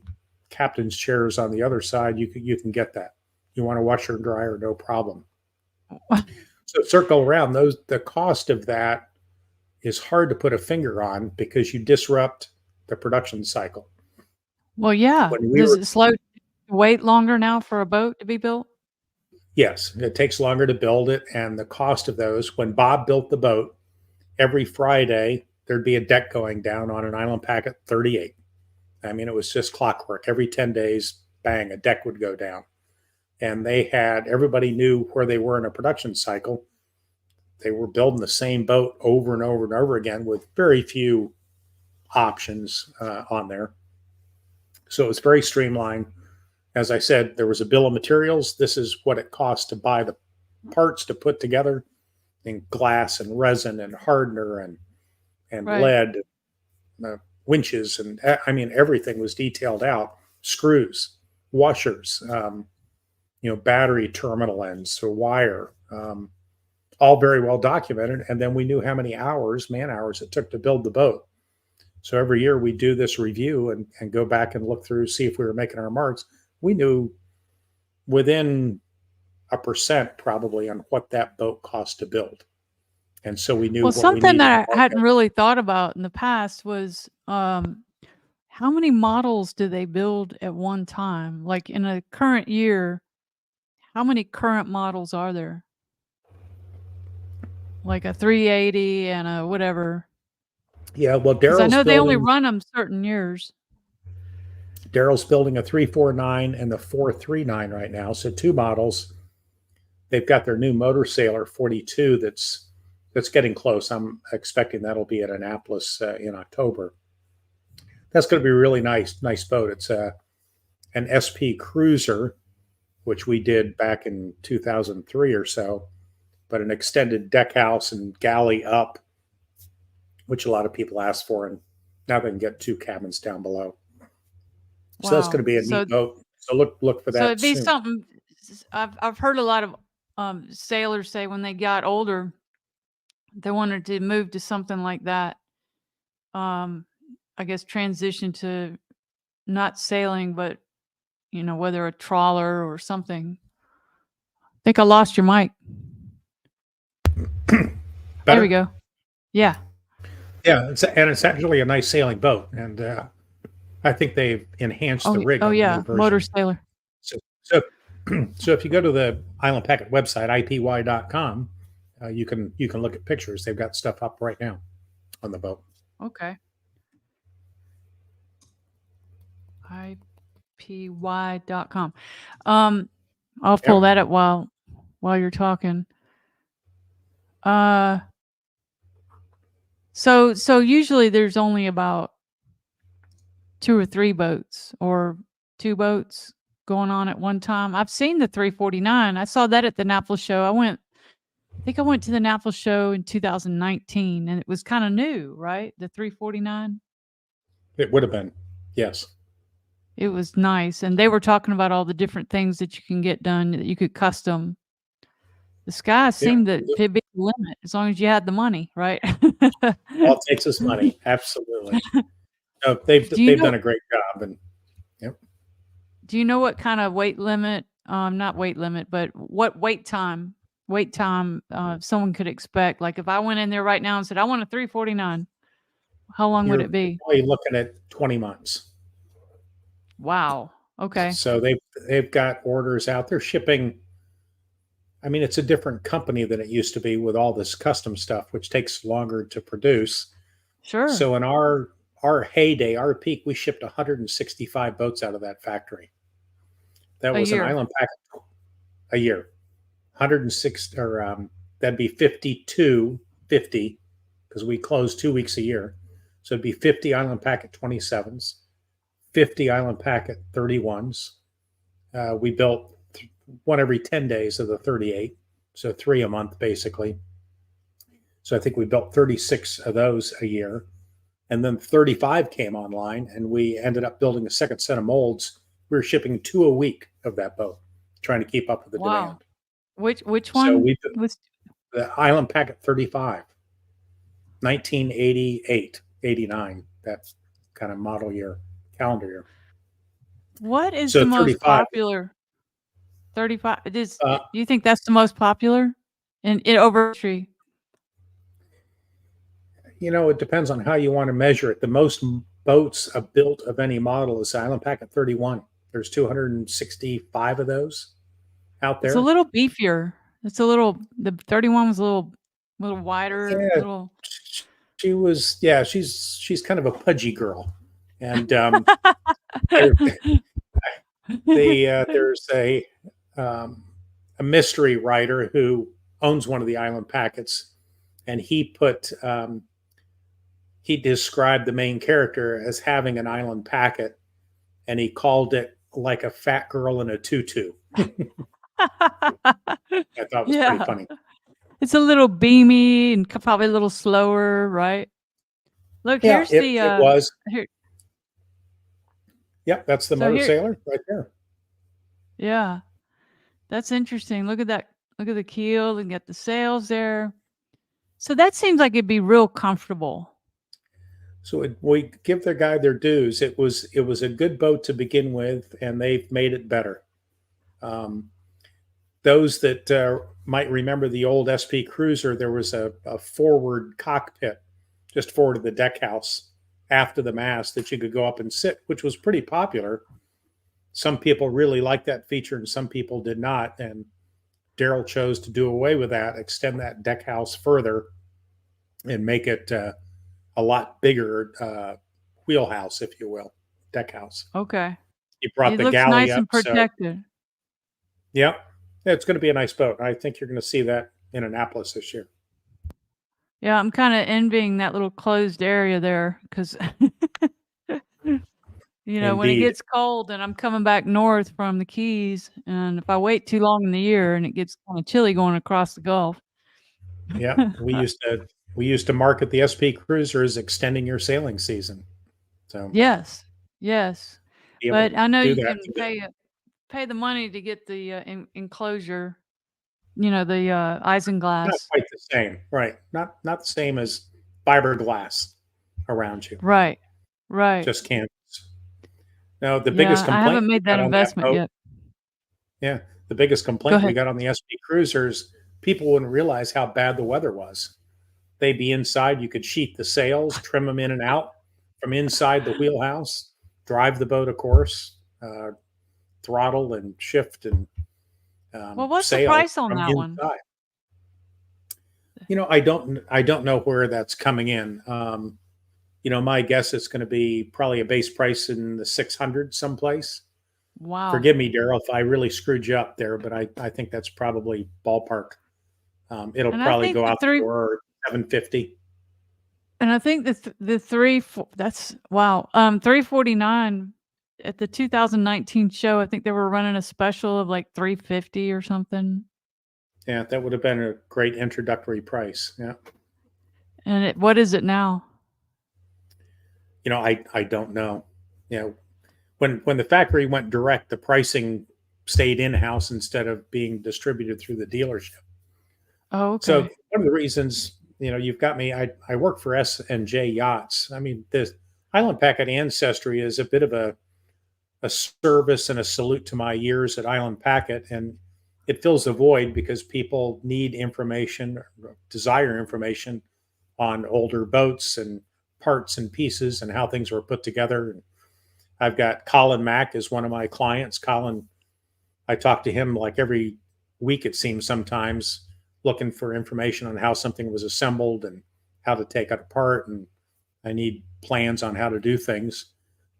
captain's chairs on the other side. You can get that. You want a washer and dryer, no problem. So circle around the cost of that is hard to put a finger on because you disrupt the production cycle. Well, yeah. Does it slow wait longer now for a boat to be built? Yes, it takes longer to build it, and the cost of those. When Bob built the boat, every Friday there'd be a deck going down on an Island Packet 38. I mean, it was just clockwork. Every 10 days, bang, a deck would go down. And everybody knew where they were in a production cycle. They were building the same boat over and over and over again with very few options on there. So it was very streamlined. As I said, there was a bill of materials. This is what it costs to buy the parts to put together, and glass and resin and hardener and lead, winches, and I mean everything was detailed out. Screws, washers, battery terminal ends, so wire, all very well documented. And then we knew how many man hours it took to build the boat. So every year we do this review and go back and look through, see if we were making our marks. We knew within 1% probably on what that boat cost to build. And so we knew. Well, something that I hadn't really thought about in the past was how many models do they build at one time? Like in a current year, how many current models are there? Like a 380 and a whatever. Yeah, well, Daryl's I know they only run them certain years. Daryl's building a 349 and the 439 right now. So 2 models. They've got their new Motor Sailor 42 that's getting close. I'm expecting that'll be at Annapolis in October. That's going to be a really nice boat. It's an SP Cruiser, which we did back in 2003 or so, but an extended deck house and galley up, which a lot of people ask for, and now they can get 2 cabins down below. So that's going to be a neat boat. So look for that. So it'd be something. I've heard a lot of sailors say when they got older, they wanted to move to something like that. I guess transition to not sailing, but whether a trawler or something. I think I lost your mic. There we go. Yeah. Yeah, it's actually a nice sailing boat, and I think they've enhanced the rig. Oh yeah, Motor Sailor. So if you go to the Island Packet website, ipy.com, you can look at pictures. They've got stuff up right now on the boat. Okay. ipy.com. I'll pull that up while you're talking. So usually there's only about 2 or 3 boats or 2 boats going on at one time. I've seen the 349. I saw that at the Annapolis show. I think I went to the Annapolis show in 2019, and it was kind of new, right? The 349. It would have been, yes. It was nice, and they were talking about all the different things that you can get done that you could custom. The sky seemed to be the limit as long as you had the money, right? All it takes is money. Absolutely. No, they've done a great job, and yep. Do you know what kind of weight limit? Not weight limit, but what wait time someone could expect? Like if I went in there right now and said I want a 349, how long would it be? You're looking at 20 months. Wow. Okay. So they've got orders out. They're shipping. I mean, it's a different company than it used to be with all this custom stuff, which takes longer to produce. Sure. So in our our heyday, our peak, we shipped 165 boats out of that factory. That A was an year. island packet a year. 106, or that'd be 52, 50, because we close 2 weeks a year. So it'd be 50 island packet 27s, 50 island packet 31s. We built one every 10 days of the 38, so 3 a month basically. So I think we built 36 of those a year. And then 35 came online, and we ended up building a second set of molds. We were shipping 2 a week of that boat, trying to keep up with the Wow. demand. Which So one we was the Island Packet 35, 1988, 89, that kind of model year, calendar year. what is So the most 35, popular? 35 it is uh, do you think that's the most popular in over tree? it depends on how you want to measure it. The most boats built of any model is Island Packet 31. There's 265 of those out It's a there. little beefier. It's a little the 31 was a little wider, Yeah, little she was. Yeah, she's kind of a pudgy girl, and there, there's um, a mystery writer who owns one of the island packets, and he described the main character as having an island packet, and he called it like a fat girl in a tutu. I thought was pretty Yeah. funny. It's a little beamy and probably a little slower, right? Look, Yeah, here's it was. here Yep, that's the so motor here sailor right there. yeah, that's interesting. Look at that. Look at the keel and get the sails there. So that seems like it'd be real comfortable. So we give their guy their dues. It was a good boat to begin with, and they've made it better. Um, those that might remember the old SP Cruiser, there was a forward cockpit just forward of the deck house after the mast that you could go up and sit, which was pretty popular. Some people really liked that feature, and some people did not. And Daryl chose to do away with that, extend that deck house further, and make it a lot bigger wheelhouse, if you will, deck house. Okay. He brought It the looks galley nice up. and So, protected. yeah, it's going to be a nice boat. I think you're going to see that in Annapolis this year. Yeah, I'm kinda envying that little closed area there because when it Indeed. gets cold and I'm coming back north from the Keys, and if I wait too long in the year and it gets kinda chilly going across the Gulf. Yeah, we used to market the SP Cruiser as extending your sailing season. So Yes, yes, be able but to I know do you that. can pay the money to get the, enclosure, the, Not isinglass. quite the same, right? Not the same as fiberglass around you. Right, right. Just canvas. Now, the biggest Yeah, I complaint haven't we made that got on that investment boat, yet. yeah, the biggest Go complaint we ahead. got on the SP Cruisers, people wouldn't realize how bad the weather was. They'd be inside. You could sheet the sails, trim them in and out from inside the wheelhouse, drive the boat, of course, throttle and shift and Well, what's the sail price on from that one? inside. I don't know where that's coming in. My guess it's going to be probably a base price in the 600 someplace. Wow. Forgive me, Daryl, if I really screwed you up there, but I think that's probably ballpark. It'll And I probably think go the out the 3 door 750. and I think the 3 fo that's wow, 349 at the 2019 show, I think they were running a special of, like, 350 or something, Yeah, that would have been a great introductory price. Yeah. and what is it now? I don't know. When the factory went direct, the pricing stayed in house instead of being distributed through the dealership. Oh, So okay. one of the reasons, you've got me. I work for S&J Yachts. I mean, the Island Packet ancestry is a bit of a service and a salute to my years at Island Packet, and it fills a void because people need information, desire information on older boats and parts and pieces and how things were put together. I've got Colin Mack as one of my clients. Colin, I talk to him like every week, it seems sometimes, looking for information on how something was assembled and how to take it apart and I need plans on how to do things.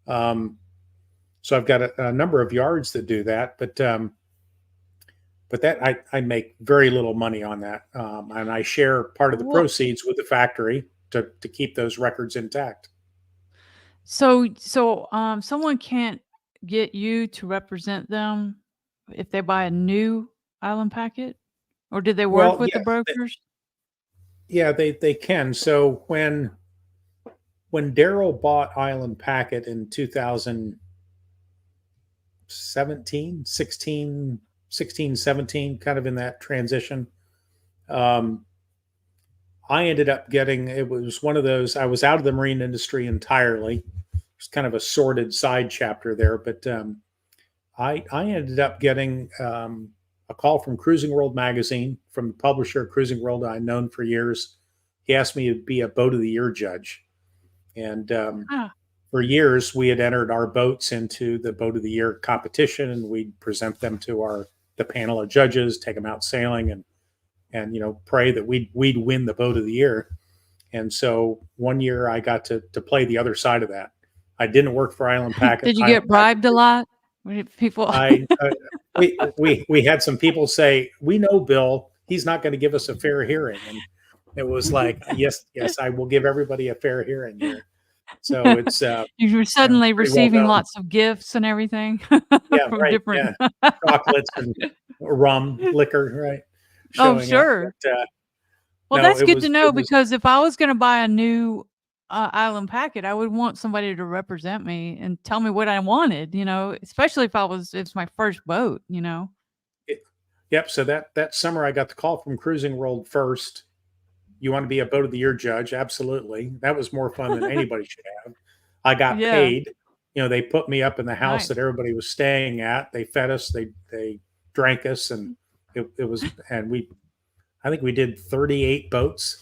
Um, so I've got a number of yards that do that, but that I make very little money on that, and I share part of the Well, proceeds with the factory to keep those records intact. someone can't get you to represent them if they buy a new island packet, or did they work Well, with the yes, brokers? yeah, they can. So when Daryl bought Island Packet in 2017, 16, 17, kind of in that transition, um, I ended up getting, it was one of those, I was out of the marine industry entirely. It's kind of a sordid side chapter there, but I ended up getting a call from Cruising World magazine, from the publisher Cruising World I'd known for years. He asked me to be a boat of the year judge. And Ah, for years, we had entered our boats into the boat of the year competition, and we'd present them to the panel of judges, take them out sailing, and pray that we'd win the boat of the year. And so one year I got to play the other side of that. I didn't work for Island Packet. did you Island get Packet. bribed a lot? People I we had some people say, we know Bill, he's not going to give us a fair hearing, and it was like, yes, yes, I will give everybody a fair hearing here. So it's you were suddenly pretty well receiving known. lots of gifts and everything Yeah, from right. different Yeah, chocolates and rum, liquor, right, Oh, showing up. sure. But Well, no, that's it good to was know it was because if I was gonna buy a new, island packet, I would want somebody to represent me and tell me what I wanted, especially if it's my first boat, you know? it, yep. So that summer, I got the call from Cruising World first. You want to be a boat of the year judge? Absolutely. That was more fun than anybody should have. I got Yeah, paid. They put me up in the house that nice. everybody was staying at. They fed us. They drank us, and it was, and I think we did 38 boats.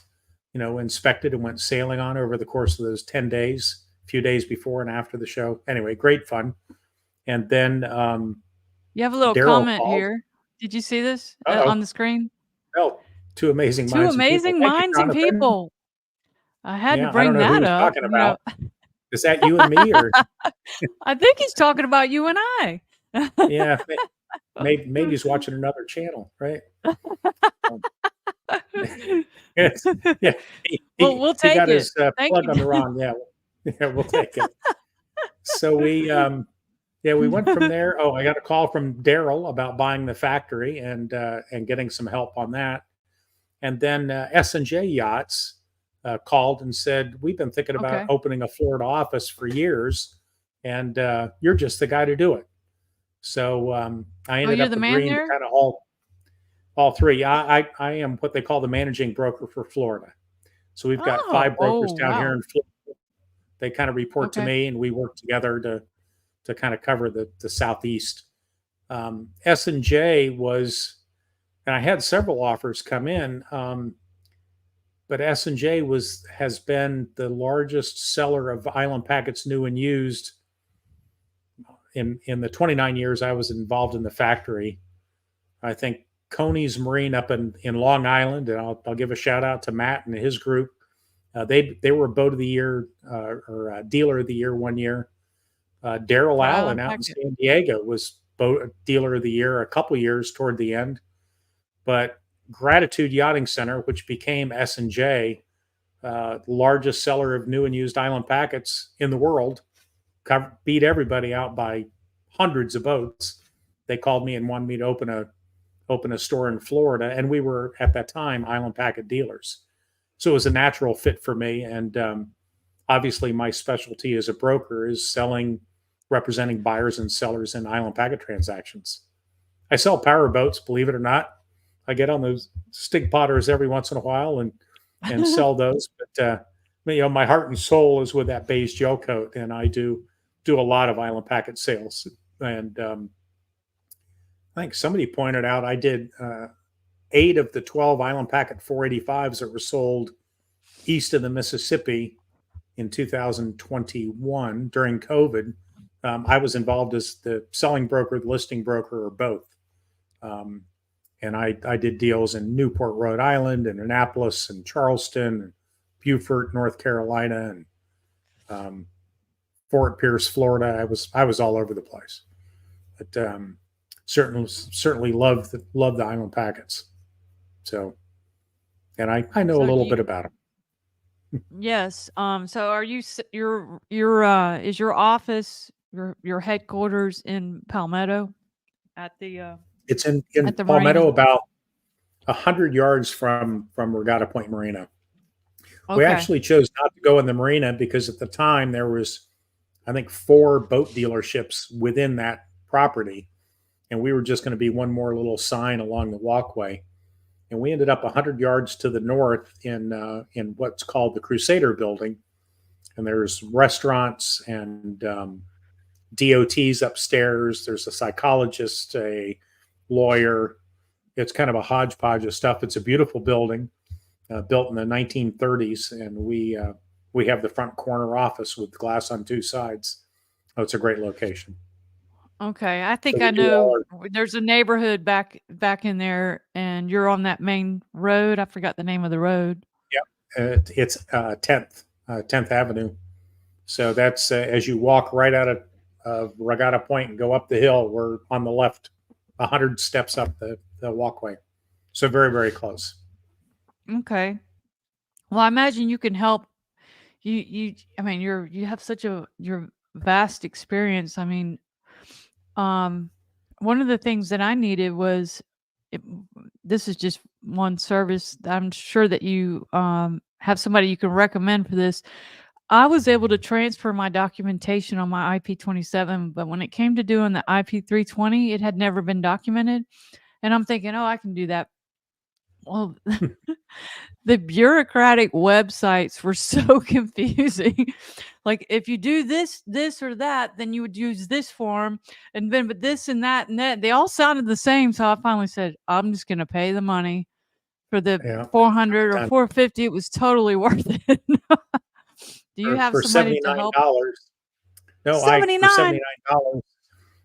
Inspected and went sailing on over the course of those 10 days. A few days before and after the show. Anyway, great fun. And then You have a little Daryl comment called. here. Did you see this, Oh, on the screen? well, two amazing 2 minds and people. amazing Thank you, minds and Jonathan. people. I had to Yeah, I don't bring know who that he's up, talking about. Is that you and me, or I think he's talking about you and I. yeah, maybe he's watching another channel, right? Um, yes, yeah, he, Well, he, we'll he take got it. his Thank plug on the you. wrong. Yeah, yeah, we'll take it. So we went from there. Oh, I got a call from Daryl about buying the factory and getting some help on that. And then S&J Yachts called and said, we've been thinking about Okay. opening a Florida office for years, and you're just the guy to do it. So I Oh, ended you're up the man agreeing to there? kind of all three. I am what they call the managing broker for Florida. So we've got Oh, 5 brokers oh, down here wow. in Florida. They kind of report to Okay. me, and we work together to kind of cover the southeast. S&J was, and I had several offers come in, but S&J has been the largest seller of island packets, new and used, in the 29 years I was involved in the factory. I think Coney's Marine up in Long Island, and I'll give a shout out to Matt and his group. They were boat of the year, or dealer of the year one year. Daryl For Allen island out in packet. San Diego was boat dealer of the year a couple years toward the end. But Gratitude Yachting Center, which became S&J, largest seller of new and used island packets in the world, beat everybody out by hundreds of boats. They called me and wanted me to open a store in Florida, and we were at that time island packet dealers. So it was a natural fit for me, and obviously my specialty as a broker is selling, representing buyers and sellers in island packet transactions. I sell power boats, believe it or not. I get on those stick potters every once in a while and sell those. But my heart and soul is with that beige gel coat, and I do a lot of island packet sales. And I think somebody pointed out I did 8 of the 12 island packet 485s that were sold east of the Mississippi in 2021 during COVID. I was involved as the selling broker, the listing broker, or both. Um, and I did deals in Newport, Rhode Island, and Annapolis, and Charleston, and Beaufort, North Carolina, and um, Fort Pierce, Florida. I was all over the place, but certainly love the island packets. So, and I know a So do little you, bit about them. yes. So are you your is your office your headquarters in Palmetto at It's in the Palmetto, marina? about 100 yards from Regatta Point Marina. We Okay. actually chose not to go in the marina because at the time there was, I think, 4 boat dealerships within that property, and we were just going to be one more little sign along the walkway. And we ended up 100 yards to the north in what's called the Crusader Building, and there's restaurants and DOTs upstairs. There's a psychologist, a lawyer. It's kind of a hodgepodge of stuff. It's a beautiful building, built in the 1930s, and we have the front corner office with glass on 2 sides. Oh, it's a great location. Okay. I So think we I do all know our, there's a neighborhood back in there and you're on that main road. I forgot the name of the road. it's 10th Avenue. So that's as you walk right out of Regatta Point and go up the hill, we're on the left, 100 steps up the walkway. So very, very close. Okay. Well, I imagine you can help you I mean you have such a your vast experience. I mean, um one of the things that I needed was it, this is just one service. I'm sure that you have somebody you can recommend for this. I was able to transfer my documentation on my IP-27, but when it came to doing the IP-320, it had never been documented. And I'm thinking, oh, I can do that. Well, the bureaucratic websites were so confusing. Like if you do this or that, then you would use this form, and then but this and that, they all sounded the same. So I finally said, I'm just gonna pay the money for the Yeah. 400 or 450. It was totally worth it. Do you have For somebody seventy to nine help? dollars. No, I for 79. $79,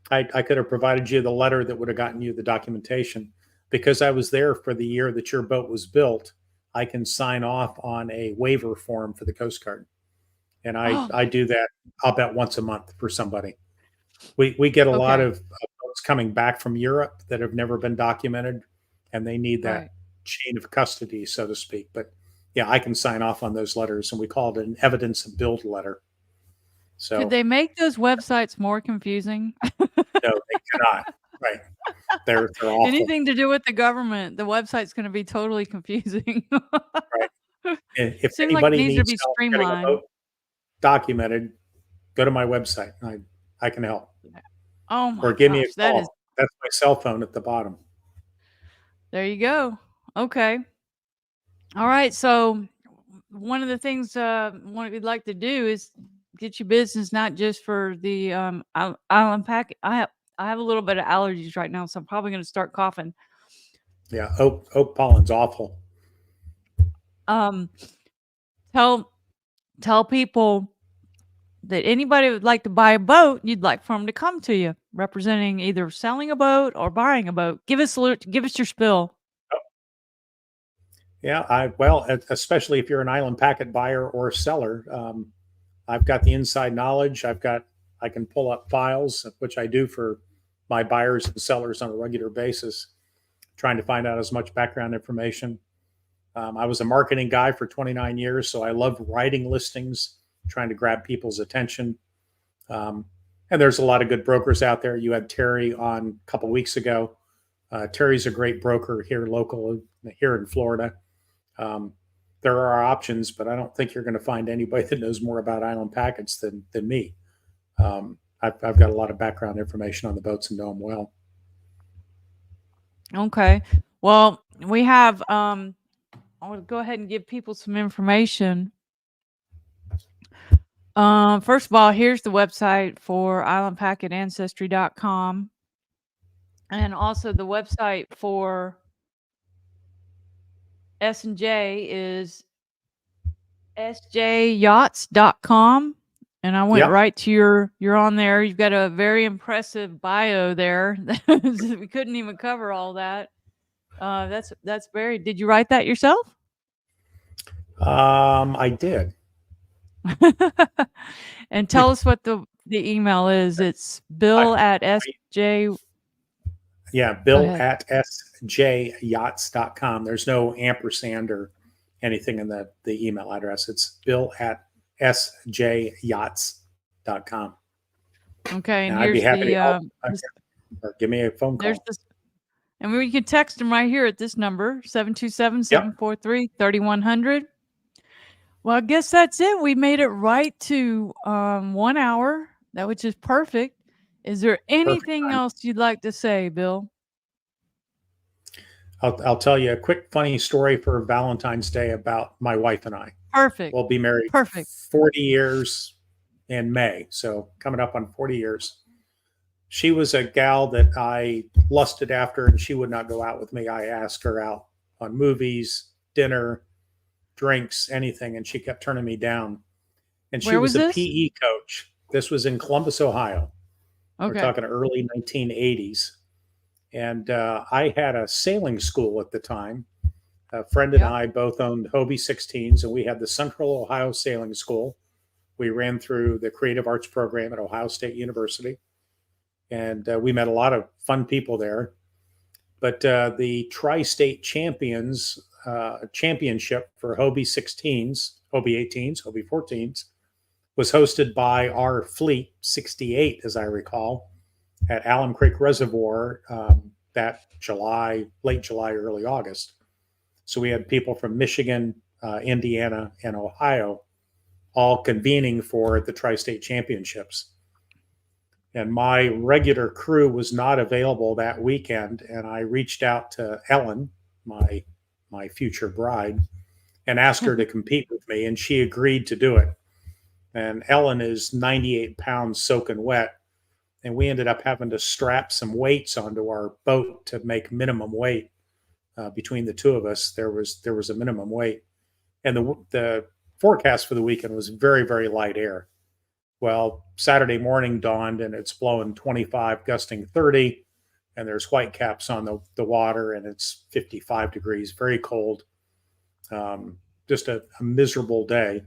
I could have provided you the letter that would have gotten you the documentation because I was there for the year that your boat was built. I can sign off on a waiver form for the Coast Guard, and Oh, I do that. I'll bet once a month for somebody. We get a lot okay. of boats coming back from Europe that have never been documented, and they need that Right. chain of custody, so to speak. But yeah, I can sign off on those letters, and we call it an evidence of build letter. Could So they make those websites more confusing? no, they cannot. Right? They're awful. Anything to do with the government, the website's gonna be totally confusing. Right? If Seems like it anybody needs to needs be help getting a streamlined. boat documented, go to my website. I can help, Oh or my give me a gosh, that is call. That's my cell phone at the bottom. there you go. Okay. All right, so one of the things, what we'd like to do is get you business not just for the, island pack I have a little bit of allergies right now, so I'm probably gonna start coughing. Yeah, oak pollen's awful. Um, tell tell people that anybody would like to buy a boat, you'd like for them to come to you, representing either selling a boat or buying a boat. Give us your spill. Yeah, especially if you're an island packet buyer or seller, I've got the inside knowledge. I can pull up files, which I do for my buyers and sellers on a regular basis, trying to find out as much background information. I was a marketing guy for 29 years, so I love writing listings, trying to grab people's attention. Um, and there's a lot of good brokers out there. You had Terry on a couple weeks ago. Terry's a great broker here local here in Florida. Um, there are options, but I don't think you're going to find anybody that knows more about island packets than me. I've got a lot of background information on the boats and know them well. Okay. Well, we have I want to go ahead and give people some information. First of all, here's the website for islandpacketancestry.com and also the website for S&J is sjyachts.com. And I went Yeah, right to you're on there. You've got a very impressive bio there. We couldn't even cover all that. That's very. Did you write that yourself? I did. And tell us what the email is. It's I, Bill at SJ. yeah, Go Bill ahead. at sjyachts.com. There's no ampersand or anything in the email address. It's Bill at sjyachts.com. Okay, and And I'd be here's happy to help. this, Or give me a phone there's call. this, and we can text him right here at this number 727 Yep, 743 3100. Well, I guess that's it. We made it right to 1 hour. That was just perfect. Is there perfect anything time. else you'd like to say, Bill? I'll tell you a quick funny story for Valentine's Day about my wife and I. Perfect. We'll be married Perfect. 40 years in May. So coming up on 40 years. She was a gal that I lusted after, and she would not go out with me. I asked her out on movies, dinner, drinks, anything, and she kept turning me down. And she Where was was a this? PE coach. This was in Columbus, Ohio. We're Okay. talking early 1980s. And I had a sailing school at the time. A friend and Yep. I both owned Hobie 16s, and we had the Central Ohio Sailing School. We ran through the creative arts program at Ohio State University, and we met a lot of fun people there. But the Tri-State Champions Championship for Hobie 16s, Hobie 18s, Hobie 14s was hosted by our fleet 68, as I recall, at Alum Creek Reservoir that July, late July, early August. So we had people from Michigan, Indiana, and Ohio all convening for the Tri-State Championships. And my regular crew was not available that weekend, and I reached out to Ellen, my future bride, and asked her to compete with me, and she agreed to do it. And Ellen is 98 pounds soaking wet, and we ended up having to strap some weights onto our boat to make minimum weight. Between the two of us, there was a minimum weight, and the forecast for the weekend was very, very light air. Well, Saturday morning dawned, and it's blowing 25, gusting 30, and there's white caps on the water, and it's 55 degrees, very cold. Just a miserable day.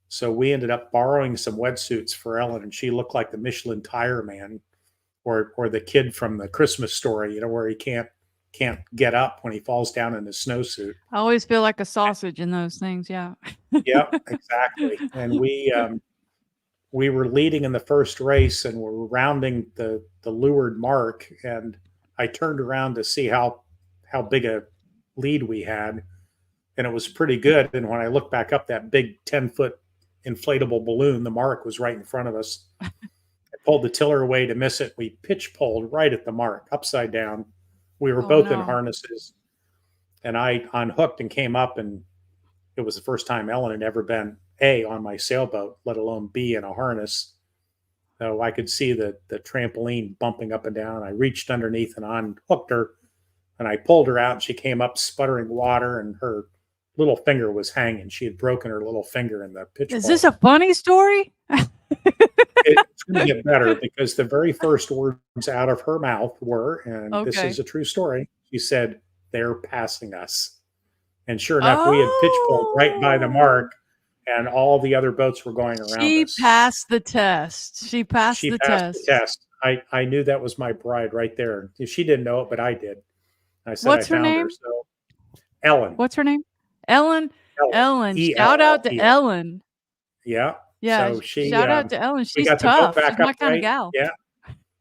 So we ended up borrowing some wetsuits for Ellen, and she looked like the Michelin tire man, or the kid from the Christmas Story, where he can't get up when he falls down in his snowsuit. I always feel like a sausage in those things. Yeah. Yep, exactly. And we were leading in the first race, and we're rounding the leeward mark, and I turned around to see how big a lead we had, and it was pretty good. And when I looked back up, that big 10-foot inflatable balloon, the mark was right in front of us. I pulled the tiller away to miss it. We pitch poled right at the mark, upside down. We were Oh, both in no. harnesses, and I unhooked and came up, and it was the first time Ellen had ever been A, on my sailboat, let alone B, in a harness. So I could see the trampoline bumping up and down. I reached underneath and unhooked her, and I pulled her out, and she came up sputtering water, and her little finger was hanging. She had broken her little finger in the pitch Is pole. this a funny story? It's going to get better, because the very first words out of her mouth were, and this Okay. is a true story, she said, "They're passing us." And sure enough, we had pitch poled right by the mark, and all the other boats were going around She us. passed the test. She passed She the passed test. the test. I knew that was my bride right there. She didn't know it, but I did. I said What's I her found her. name? So Ellen. What's her name? Ellen. Ellen. Shout out to ELLEN. Ellen. Yeah. Yeah. So Shout out to Ellen. we She's got the boat tough. She's back my up kind of right. gal. Yeah.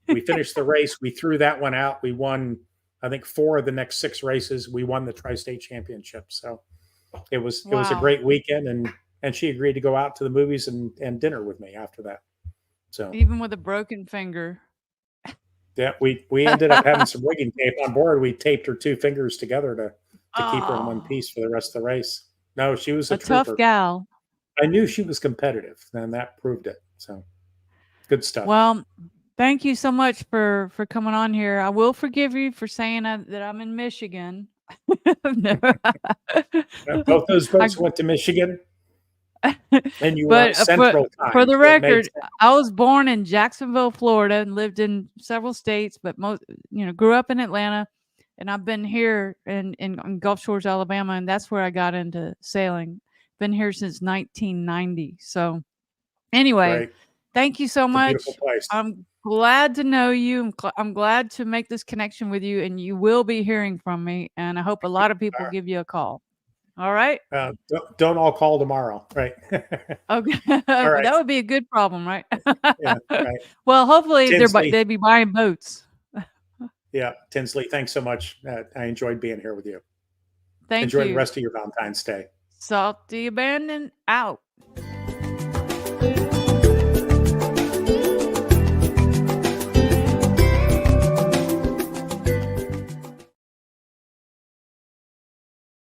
We finished the race. We threw that one out. We won, I think, 4 of the next 6 races. We won the Tri-State Championship. So it was a great weekend, and she agreed to go out to the movies and dinner with me after that. So even with a broken finger. yeah, we ended up having some rigging tape on board. We taped her 2 fingers together to keep her in one piece for the rest of the race. No, she was a tough trooper. gal. I knew she was competitive, and that proved it. So good stuff. Well, thank you so much for coming on here. I will forgive you for saying that I'm in Michigan. Both those boats went to Michigan, and you were but on Central Time. for the so it made record, sense. I was born in Jacksonville, Florida, and lived in several states, but grew up in Atlanta, and I've been here in Gulf Shores, Alabama, and that's where I got into sailing. been here since 1990. So anyway, Great. thank you so It's a beautiful much. place. I'm glad to know you. I'm glad to make this connection with you, and you will be hearing from me. And I hope a lot of people give you a call. All right. Don't all call tomorrow, right? Okay. All right. That would be a good problem, right? Yeah. Right. Well, hopefully Tinsley. they'd be buying boats. Yeah. Tinsley, thanks so much. I enjoyed being here with you. Thank Enjoy the you. rest of your Valentine's Day. Salty Abandon out.